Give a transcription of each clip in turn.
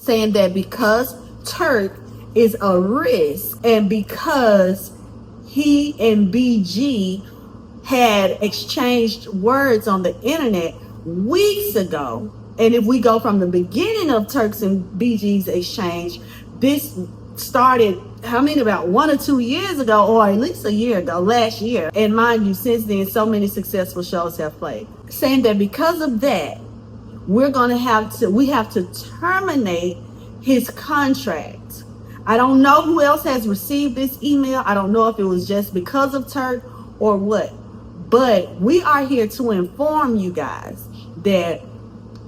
saying that because Turk is a risk and because he and BG had exchanged words on the internet weeks ago. And if we go from the beginning of Turks and BG's exchange, this started, about 1 or 2 years ago, or at least a year ago, last year. And mind you, since then, so many successful shows have played. Saying that because of that, we have to terminate his contract. I don't know who else has received this email. I don't know if it was just because of Turk or what. But we are here to inform you guys that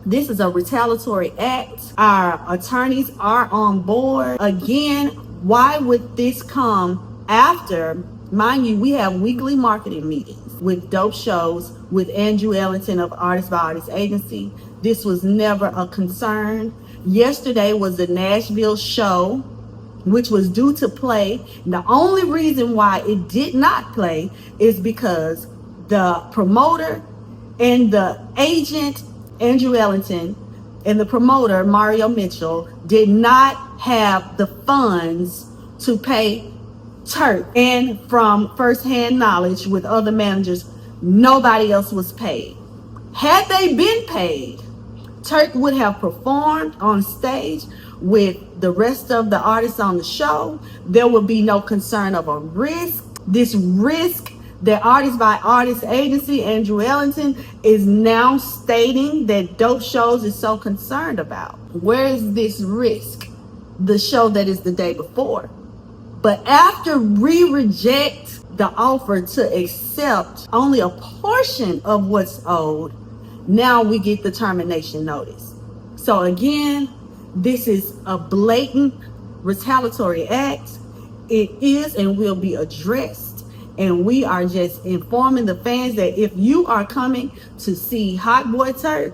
this is a retaliatory act. Our attorneys are on board. Again, why would this come after? Mind you, we have weekly marketing meetings with dope shows with Andrew Ellington of Artist by Artist Agency. This was never a concern. Yesterday was the Nashville show, which was due to play. And the only reason why it did not play is because the promoter and the agent, Andrew Ellington, and the promoter, Mario Mitchell, did not have the funds to pay Turk. And from firsthand knowledge with other managers, nobody else was paid. Had they been paid, Turk would have performed on stage with the rest of the artists on the show. There would be no concern of a risk. This risk that Artist by Artist Agency, Andrew Ellington, is now stating that Dope Shows is so concerned about. Where is this risk? The show that is the day before. But after we reject the offer to accept only a portion of what's owed, now we get the termination notice. So again, this is a blatant retaliatory act. It is and will be addressed. And we are just informing the fans that if you are coming to see Hotboy Turk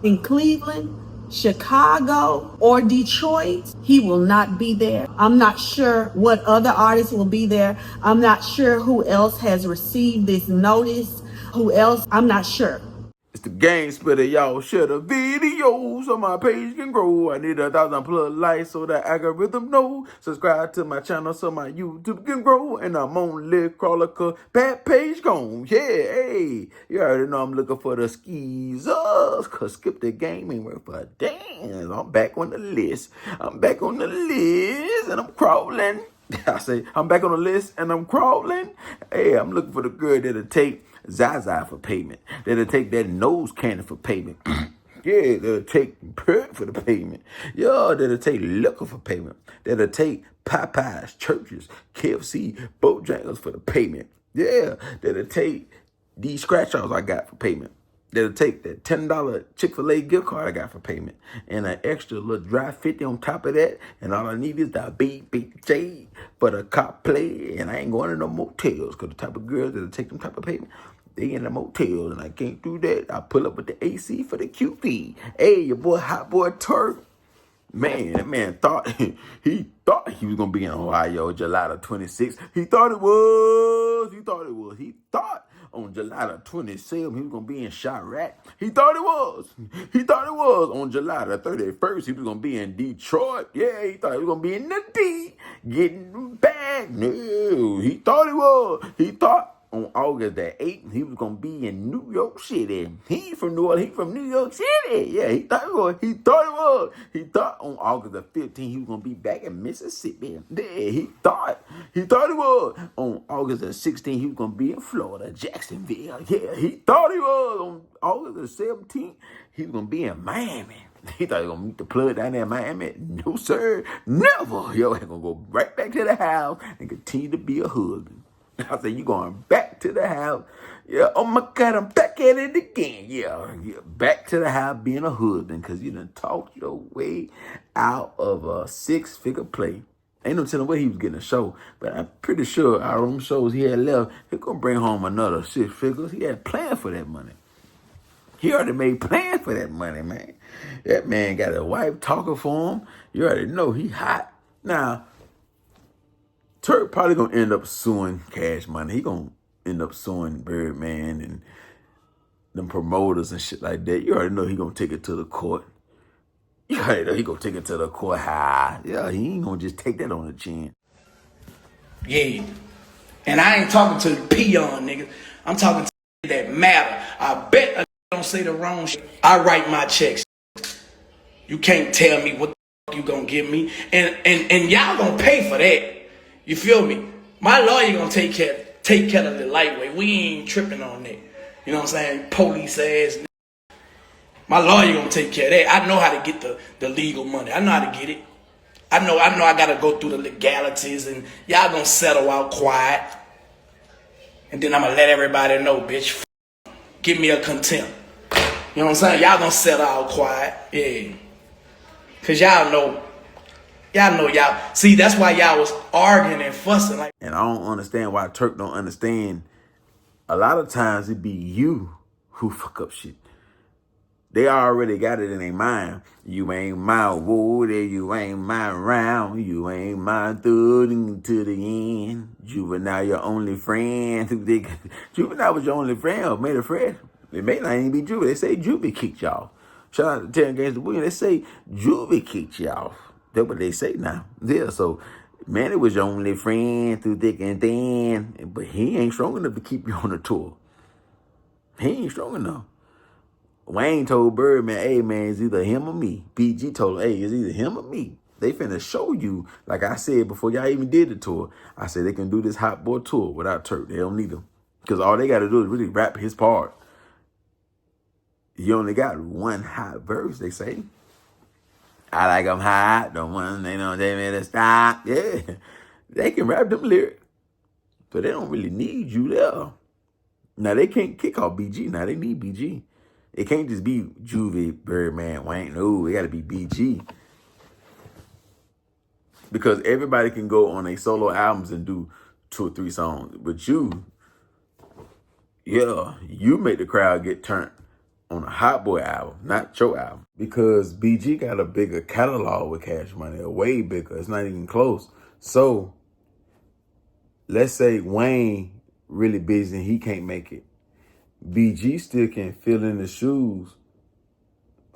in Cleveland, Chicago, or Detroit, he will not be there. I'm not sure what other artists will be there. I'm not sure who else has received this notice. Who else? I'm not sure. It's the Game Spitter, y'all. Share the videos so my page can grow. I need 1,000+ likes so that algorithm know. Subscribe to my channel so my YouTube can grow. And I'm on Lick Crawler, bad page gone. Yeah, hey. You already know I'm looking for the skeezers. Cause skip the game ain't worth a damn. I'm back on the list. And I'm crawling. I say, I'm back on the list and I'm crawling. Hey, I'm looking for the girl that'll take Zaza for payment. That'll take that nose candy for payment. Yeah, that'll take Perk for the payment. Yeah, that'll take liquor for payment. That'll take Popeyes, churches, KFC, Bojangles for the payment. Yeah, that'll take these scratch-offs I got for payment. That'll take that $10 Chick-fil-A gift card I got for payment. And an extra little dry 50 on top of that. And all I need is the BBJ for the cop play. And I ain't going to no motels. Because the type of girls that'll take them type of payment, they in the motels. And I can't do that. I pull up with the AC for the QP. Hey, your boy Hotboy Turk. Man, that man thought he was gonna be in Ohio July the 26th. He thought on July the 27th he was gonna be in Chirac. He thought it was on July the 31st he was gonna be in Detroit. Yeah, he thought he was gonna be in the D getting back. No, he thought it was. He thought on August the 8th, he was going to be in New York City. He ain't from New Orleans, he from New York City. Yeah, he thought it was. He thought on August the 15th, he was going to be back in Mississippi. Yeah, he thought it was. On August the 16th, he was going to be in Florida, Jacksonville. Yeah, he thought he was. On August the 17th, he was going to be in Miami. He thought he was going to meet the plug down there in Miami. No, sir. Never. Yo, he going to go right back to the house and continue to be a husband. I said, you going back to the house. Yeah, oh my God, I'm back at it again. Yeah, back to the house being a husband because you done talked your way out of a 6-figure play. Ain't no telling where he was getting a show, but I'm pretty sure out of them shows he had left, he going to bring home another 6 figures. He had planned for that money. He already made plans for that money, man. That man got a wife talking for him. You already know he hot. Now, Turk probably gonna end up suing Cash Money. He gonna end up suing Birdman and them promoters and shit like that. You already know he gonna take it to the court. Yeah, he gonna take it to the court high. Yeah, he ain't gonna just take that on the chin. Yeah. And I ain't talking to the peon niggas. I'm talking to that matter. I bet a don't say the wrong shit. I write my checks. You can't tell me what the fuck you gonna give me. And y'all gonna pay for that. You feel me? My lawyer gonna take care of the lightweight. We ain't tripping on that. You know what I'm saying? Police ass. My lawyer gonna take care of that. I know how to get the legal money. I know how to get it. I know I gotta go through the legalities, and y'all gonna settle out quiet. And then I'm gonna let everybody know, bitch, give me a contempt. You know what I'm saying? Y'all gonna settle out quiet. Yeah. Cause y'all see, that's why y'all was arguing and fussing. Like, And I don't understand why Turk don't understand. A lot of times it be you who fuck up shit. They already got it in their mind. You ain't my water, you ain't my round, you ain't my thug to the end. Juvenile, your only friend. Juvenile was your only friend or made a friend. It may not even be Juvie. They say Juvie kicked y'all. Shout out to Terry Gaines the Williams. They say Juvie kicked y'all. That's what they say now. Yeah, so man, it was your only friend through thick and thin. But he ain't strong enough to keep you on the tour. He ain't strong enough. Wayne told Birdman, hey, man, it's either him or me. B.G told him, hey, it's either him or me. They finna show you, like I said before y'all even did the tour, I said they can do this Hotboy tour without Turk. They don't need him. Because all they got to do is really rap his part. You only got one hot verse, they say. I like them hot, the one they know they made to stop. Yeah, they can rap them lyrics. But they don't really need you there. Now, they can't kick off BG. Now, they need BG. It can't just be Juvie, Birdman, Wayne. No, it got to be BG. Because everybody can go on a solo albums and do 2 or 3 songs. But you make the crowd get turned on a Hotboy album, not your album. Because BG got a bigger catalog with Cash Money, a way bigger. It's not even close. So, let's say Wayne really busy and he can't make it. BG still can fill in the shoes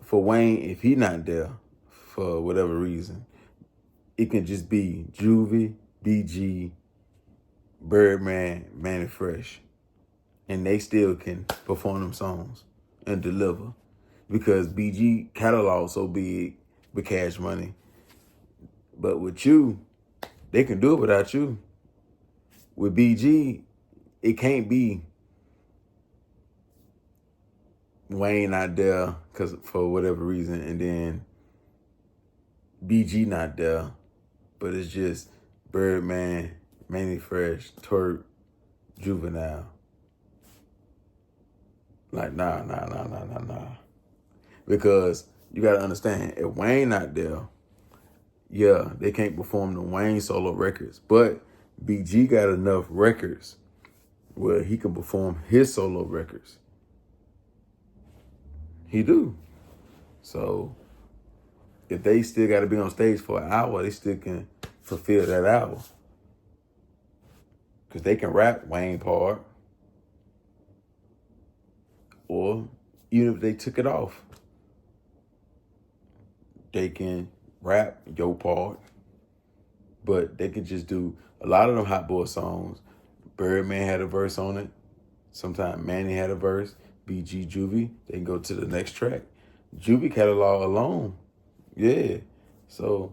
for Wayne if he not there for whatever reason. It can just be Juvie, BG, Birdman, Manny Fresh. And they still can perform them songs and deliver. Because BG catalog so big with Cash Money. But with you, they can do it without you. With BG, it can't be Wayne not there because for whatever reason, and then BG not there, but it's just Birdman, Manny Fresh, Turk, Juvenile. Like, nah. Because you gotta understand, if Wayne not there, yeah, they can't perform the Wayne solo records, but BG got enough records where he can perform his solo records. He do. So if they still got to be on stage for an hour, they still can fulfill that hour. Because they can rap Wayne part. Or even if they took it off, they can rap your part. But they can just do a lot of them Hot Boy songs. Birdman had a verse on it. Sometimes Manny had a verse. BG, Juvie, they can go to the next track. Juvie catalog alone. Yeah. So,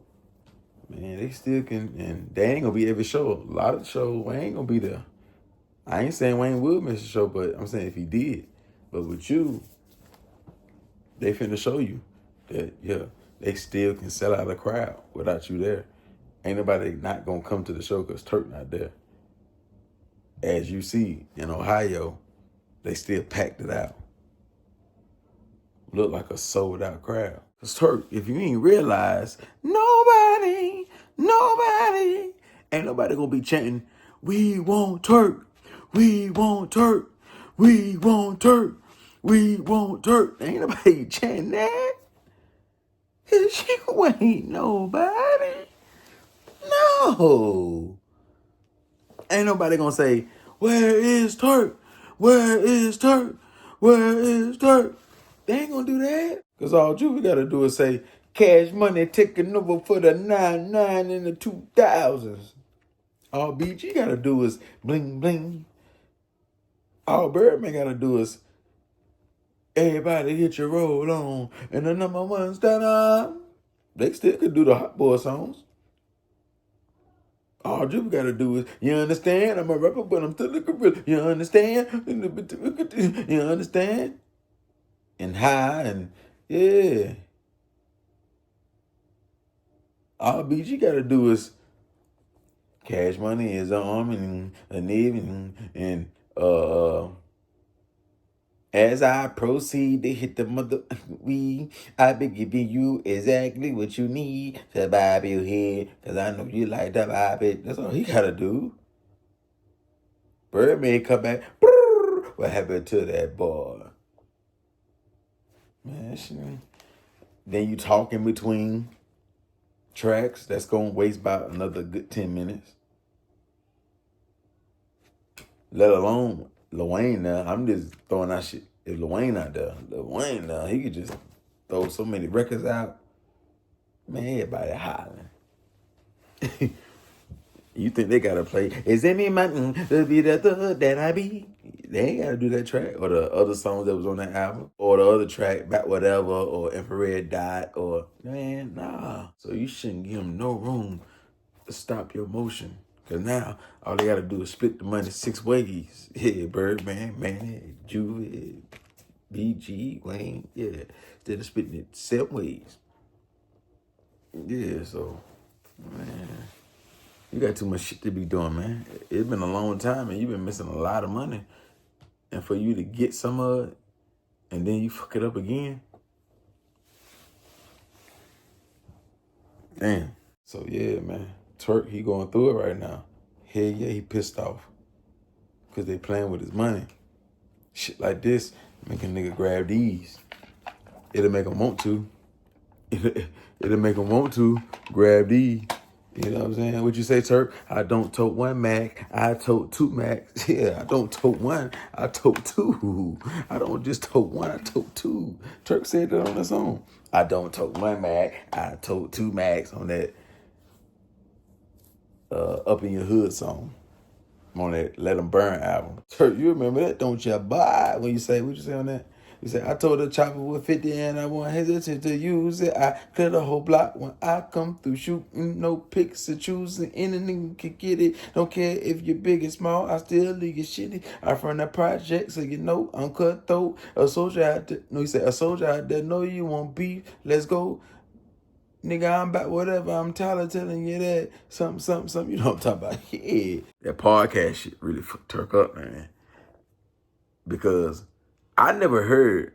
man, they still can, and they ain't gonna be every show. A lot of shows, Wayne ain't gonna be there. I ain't saying Wayne would miss a show, but I'm saying if he did. But with you, they finna show you that, yeah, they still can sell out a crowd without you there. Ain't nobody not gonna come to the show because Turk not there. As you see in Ohio, they still packed it out. Look like a sold out crowd. Cause Turk, if you ain't realize, nobody, ain't nobody gonna be chanting, we want Turk, we want Turk, we want Turk, we want Turk. Ain't nobody chanting that. Cause you ain't nobody. No. Ain't nobody gonna say, where is Turk? Where is Turk? Where is Turk? They ain't gonna do that. Because all Juvie gotta do is say, Cash Money taking over for the 99 in the 2000s. All BG gotta do is bling bling. All Birdman gotta do is everybody get your roll on. And the number one star. They still could do the Hot Boy songs. All Jupiter gotta do is, you understand? I'm a rapper, but I'm still a gorilla. You understand? You understand? And high and yeah. All BG gotta do is Cash Money is an arm and a navy and as I proceed to hit the mother weed, I be giving you exactly what you need to bob your head, cause I know you like to bob it. That's all he gotta do. Birdman come back. Brrr, what happened to that boy? Man, then you talk in between tracks. That's gonna waste about another good 10 minutes. Let alone Lil Wayne now. I'm just throwing out shit. If Lil Wayne out there, Lil Wayne now, he could just throw so many records out. Man, everybody hollering. You think they gotta play, is it me, man, the be the thug that I be? They ain't gotta do that track or the other songs that was on that album or the other track, Back Whatever or Infrared Dot or, man, nah. So you shouldn't give them no room to stop your motion. Cause now all they gotta do is split the money 6 ways. Yeah, Birdman, Manny, Juve, B.G, Wayne, yeah. Instead of splitting it 7 ways. Yeah, so, man, you got too much shit to be doing, man. It's been a long time and you've been missing a lot of money. And for you to get some of it and then you fuck it up again. Damn. So yeah, man. Turk, he going through it right now. Hell yeah, he pissed off. Because they playing with his money. Shit like this make a nigga grab these. It'll make him want to. It'll make him want to grab these. You know what I'm saying? What you say, Turk? I don't tote 1 Mac. I tote 2 Macs. Yeah, I don't tote 1. I tote 2. I don't just tote 1. I tote 2. Turk said that on his own. I don't tote 1 Mac. I tote 2 Macs on that Up in Your Hood song. On that Let 'Em Burn album. Turk, you remember that? Don't you buy? When you say, what you say on that? You say, I told the chopper with 50 and I won't hesitate to use it. I clear the whole block when I come through shooting. No picks or choosing. Any nigga can get it. Don't care if you're big and small. I still leave you shitty. I'm from the project, so you know I'm cutthroat. A soldier out there. No, you say, a soldier out there. Know you want beef. Let's go. Nigga, I'm back, whatever. I'm tired of telling you that. Something. You know what I'm talking about. Yeah. That podcast shit really fucked Turk up, man. Because I never heard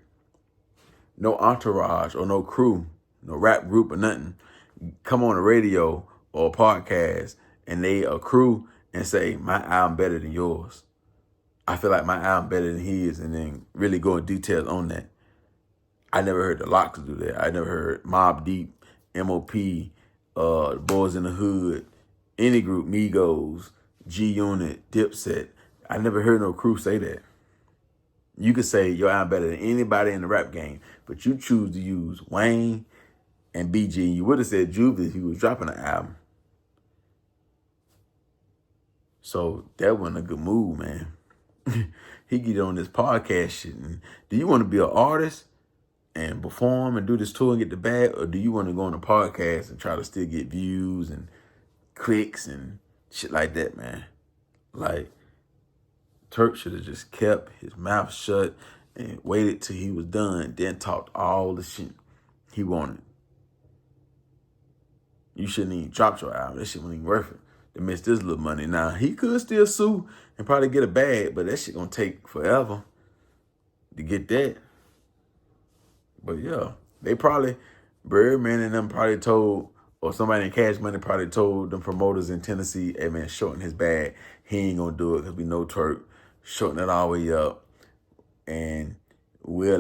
no entourage or no crew, no rap group or nothing, come on the radio or a podcast and they a crew and say, my album better than yours. I feel like my album better than his, and then really go in details on that. I never heard the Locks do that. I never heard Mobb Deep, M.O.P., Boyz in the Hood, any group, Migos, G-Unit, Dipset. I never heard no crew say that. You could say your album better than anybody in the rap game, but you choose to use Wayne and B.G. You would have said Juve if he was dropping an album. So that wasn't a good move, man. He get on this podcast shit. And do you want to be an artist and perform and do this tour and get the bag, or do you want to go on a podcast and try to still get views and clicks and shit like that, man? Like, Turk should have just kept his mouth shut and waited till he was done, then talked all the shit he wanted. You shouldn't even drop your album. That shit wasn't even worth it to miss this little money. Now, he could still sue and probably get a bag, but that shit gonna take forever to get that. But yeah, they probably, Birdman and them probably told, or somebody in Cash Money probably told them promoters in Tennessee, hey man, shorten his bag. He ain't gonna do it because we know Turk. Shorten it all the way up. And we'll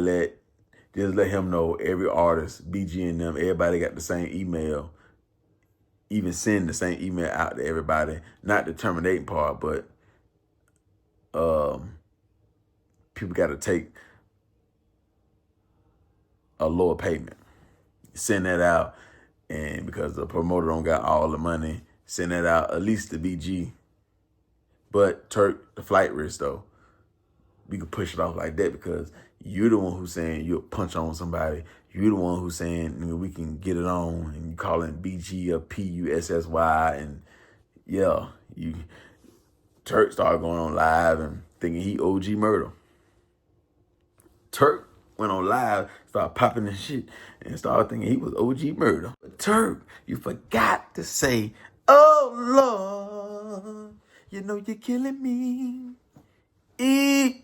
just let him know every artist, BG and them, everybody got the same email. Even send the same email out to everybody. Not the terminating part, but people got to take a lower payment. send that out, and because the promoter don't got all the money, send that out at least to BG. But Turk, the flight risk though, we could push it off like that because you're the one who's saying you'll punch on somebody. You're the one who's saying we can get it on, and you calling BG a PUSSY, and yeah, Turk started going on live and thinking he OG murder. Turk went on live, started popping and shit, and started thinking he was OG murder. But Turk, you forgot to say, oh Lord, you know you're killing me. E.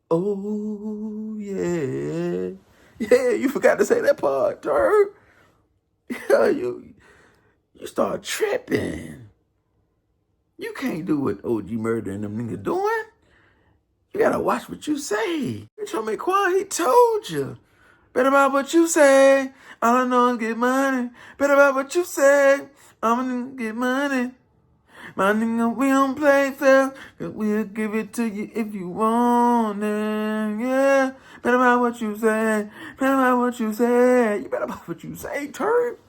Oh yeah. Yeah, you forgot to say that part, Turk. Yeah, you start tripping. You can't do what OG Murder and them niggas doing. You gotta watch what you say. Bitch, homie Quan, he told you. Better about what you say. All I know is get money. Better about what you say. I'm gonna get money. My nigga, we don't play fair, cause we'll give it to you if you want it, yeah. Better about what you say, better about what you say. You better about what you say, Turk.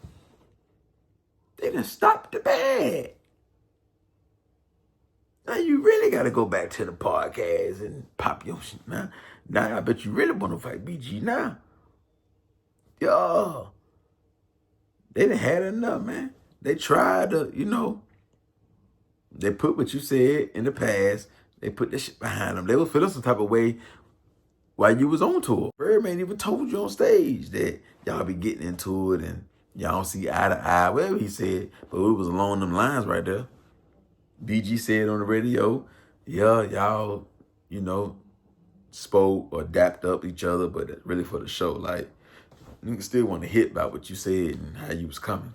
They done stopped the bag. Now you really gotta go back to the podcast and pop your shit now. Now I bet you really wanna fight BG now. Yo, they done had enough, man. They tried to, they put what you said in the past. They put that shit behind them. They was feeling some type of way while you was on tour. Birdman even told you on stage that y'all be getting into it and y'all don't see eye to eye, whatever he said. But it was along them lines right there. BG said on the radio, yeah, y'all, spoke or dapped up each other, but really for the show. Like, niggas still want to hit about what you said and how you was coming.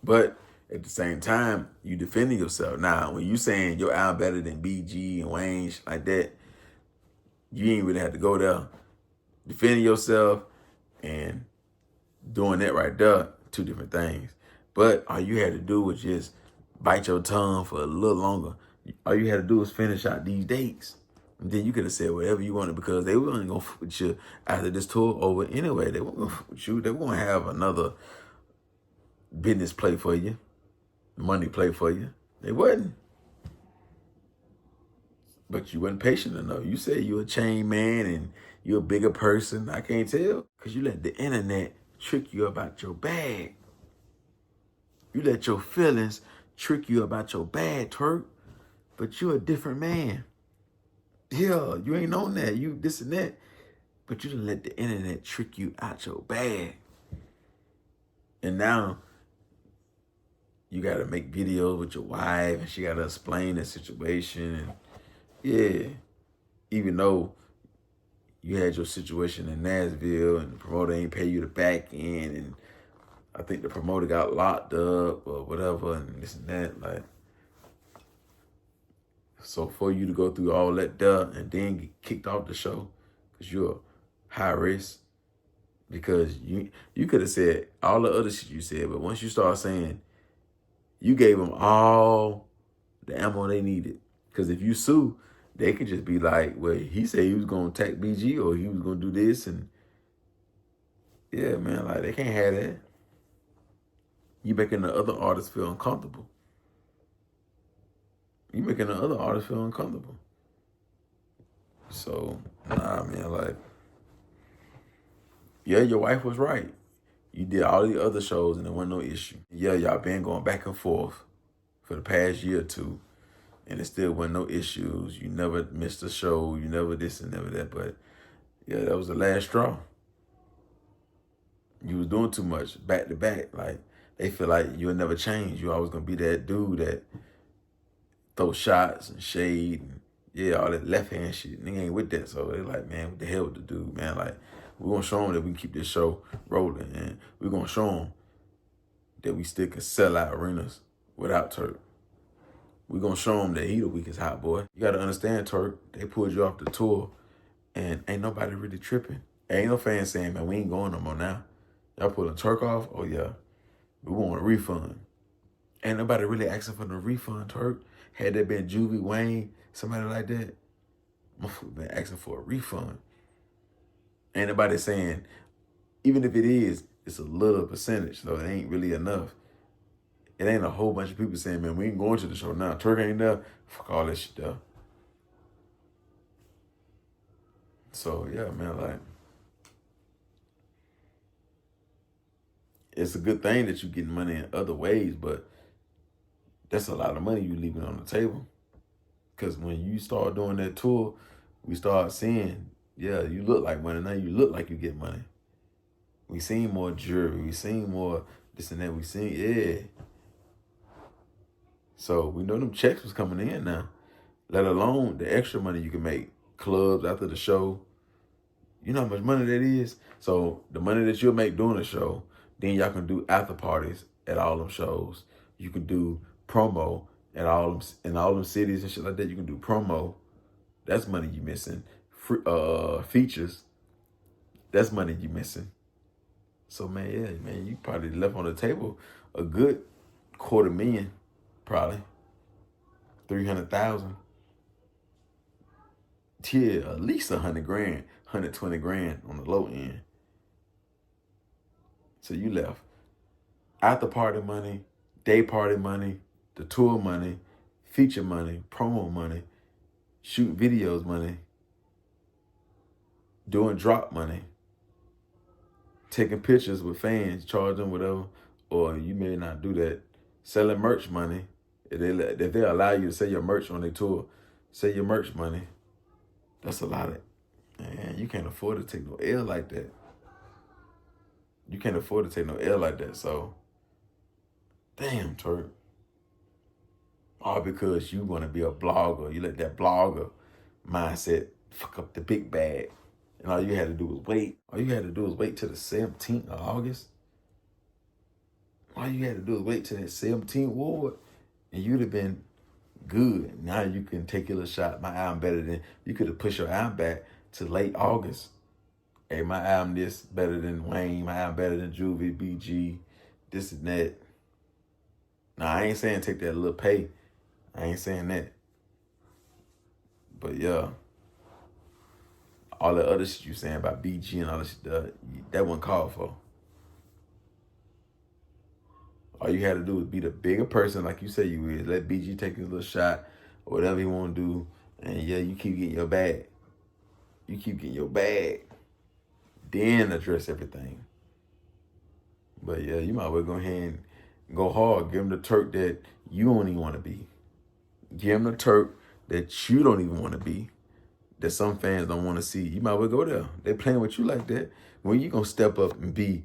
But at the same time, you defending yourself. Now, when you saying your album better than BG and Wayne, like that, you ain't really have to go there. Defending yourself and doing that right there, two different things. But all you had to do was just bite your tongue for a little longer. All you had to do was finish out these dates. And then you could have said whatever you wanted because they were only going to fuck with you after this tour over anyway. They weren't going to fuck with you. They were going to have another business play for you, money play for you. They wasn't. But you wasn't patient enough. You said you a chain man and you a bigger person. I can't tell. Because you let the internet trick you about your bag. You let your feelings trick you about your bag, Turk. But you a different man. Yeah, you ain't on that. You this and that. But you done let the internet trick you out your bag. And now you got to make videos with your wife and she got to explain the situation. And yeah, even though you had your situation in Nashville and the promoter ain't pay you the back end and I think the promoter got locked up or whatever and this and that, like, so for you to go through all that and then get kicked off the show because you're high risk, because you could have said all the other shit you said, but once you start saying you gave them all the ammo they needed. Because if you sue, they could just be like, well, he said he was going to attack BG or he was going to do this. And yeah, man, like they can't have that. You making the other artists feel uncomfortable. You making the other artists feel uncomfortable. So, nah, man, like, yeah, your wife was right. You did all the other shows and there wasn't no issue. Yeah, y'all been going back and forth for the past year or two and it still wasn't no issues. You never missed a show. You never this and never that. But yeah, that was the last straw. You was doing too much back to back. Like, they feel like you'll never change. You always going to be that dude that throw shots and shade and yeah, all that left hand shit. Nigga ain't with that. So they're like, man, what the hell with the dude, man? Like, we're going to show them that we can keep this show rolling. And we're going to show them that we still can sell out arenas without Turk. We're going to show them that he the weakest hot boy. You got to understand, Turk, they pulled you off the tour and ain't nobody really tripping. Ain't no fans saying, man, we ain't going no more now. Y'all pulling Turk off? Oh, yeah. We want a refund. Ain't nobody really asking for the refund, Turk. Had that been Juvie, Wayne, somebody like that, Motherfucker been asking for a refund. Ain't nobody saying, even if it is, it's a little percentage, so it ain't really enough. It ain't a whole bunch of people saying, man, we ain't going to the show now. Turk ain't there. Fuck all that shit there. So, yeah, man, like, it's a good thing that you getting money in other ways, but that's a lot of money you leaving on the table. Because when you start doing that tour, we start seeing, yeah, you look like money. Now you look like you get money. We seen more jewelry. We seen more this and that. We seen, yeah. So we know them checks was coming in now, let alone the extra money you can make. Clubs after the show. You know how much money that is? So the money that you'll make during the show, then y'all can do after parties at all them shows. You can do promo at all them, in all them cities and shit like that. You can do promo. That's money you missing. Free, features. That's money you missing. So man, yeah, man, you probably left on the table a good $250,000, probably 300,000. Yeah, at least 100 grand, 120 grand on the low end. So you left after party money, day party money, the tour money, feature money, promo money, shoot videos money, doing drop money, taking pictures with fans, charge them whatever, or you may not do that. Selling merch money. If they allow you to sell your merch on their tour, sell your merch money. That's a lot of, man, you can't afford to take no L like that. You can't afford to take no L like that. So, damn, Turk. All because you want to be a blogger. You let that blogger mindset fuck up the big bag. And all you had to do was wait. All you had to do was wait till the 17th of August. All you had to do was wait till that 17th ward, and you'd have been good. Now you can take your little shot. My album better than, you could have pushed your album back to late August. Hey, my album this better than Wayne. My album better than Juvie, BG, this and that. Now, I ain't saying take that little pay. I ain't saying that. But yeah, all the other shit you saying about BG and all that shit, that wasn't called for. All you had to do was be the bigger person like you say you is. Let BG take his little shot or whatever he want to do. And yeah, you keep getting your bag. You keep getting your bag. Then address everything. But yeah, you might as well go ahead and go hard. Give him the Turk that you don't even want to be. Give him the Turk that you don't even want to be. That some fans don't want to see. You might as well go there. They playing with you like that. When you gonna step up and be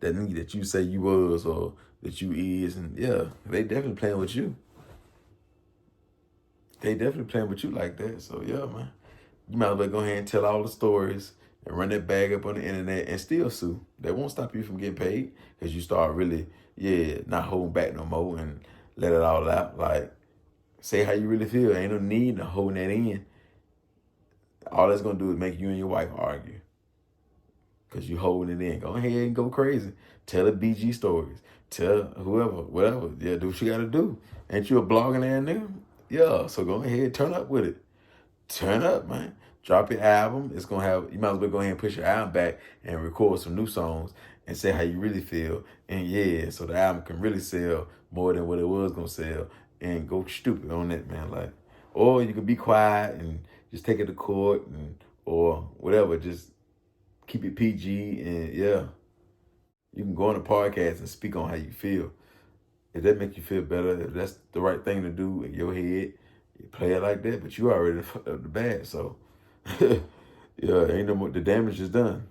that nigga that you say you was or that you is, and yeah, they definitely playing with you. They definitely playing with you like that. So yeah, man, you might as well go ahead and tell all the stories and run that bag up on the internet and still sue. They won't stop you from getting paid because you start really, not holding back no more and let it all out. Like, say how you really feel. Ain't no need to hold that in. All that's gonna do is make you and your wife argue. Cause you holding it in. Go ahead and go crazy. Tell the BG stories. Tell whoever, whatever. Yeah, do what you gotta do. Ain't you a blogging ass nigga? Yeah, so go ahead, turn up with it. Turn up, man. Drop your album. It's gonna have, you might as well go ahead and push your album back and record some new songs and say how you really feel. And yeah, so the album can really sell more than what it was gonna sell. And go stupid on that, man. Like, or you can be quiet and just take it to court and or whatever. Just keep it PG and yeah. You can go on a podcast and speak on how you feel. If that make you feel better, if that's the right thing to do in your head, you play it like that, but you already fucked up the bad, so yeah, ain't no more, the damage is done.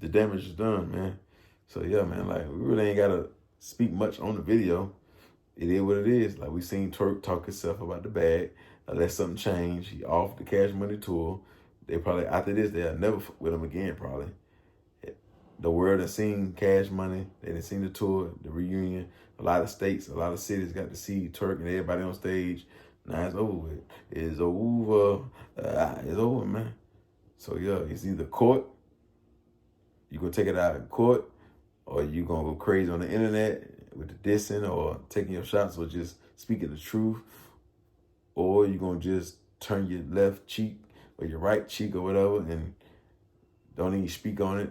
The damage is done, man. So yeah, man, like we really ain't gotta speak much on the video. It is what it is. Like we seen Turk talk himself about the bag. Unless something changed, he off the Cash Money tour. They probably, after this, they'll never fuck with him again, probably. The world has seen Cash Money. They done seen the tour, the reunion. A lot of states, a lot of cities got to see Turk and everybody on stage. Now it's over with. It's over. It's over, man. So, yeah, it's either court. You going to take it out in court, or you going to go crazy on the internet with the dissing or taking your shots or just speaking the truth, or you going to just turn your left cheek or your right cheek or whatever, and don't even speak on it.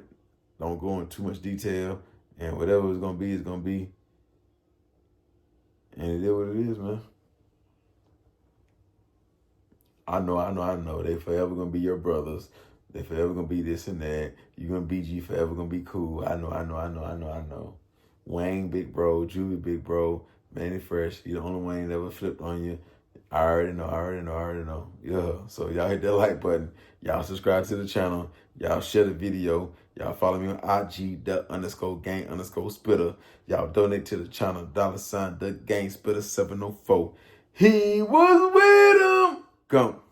Don't go into too much detail. And whatever it's gonna be, it's gonna be. And it is what it is, man. I know. They forever gonna be your brothers. They forever gonna be this and that. You gonna BG forever gonna be cool. I know. Wayne, big bro. Juvie, big bro. Manny Fresh. You the only Wayne that ever flipped on you. I already know. Yeah. So y'all hit that like button. Y'all subscribe to the channel. Y'all share the video. Y'all follow me on IG, _gang_spitter. Y'all donate to the channel, $the Gang Spitter 704. He was with him. Go.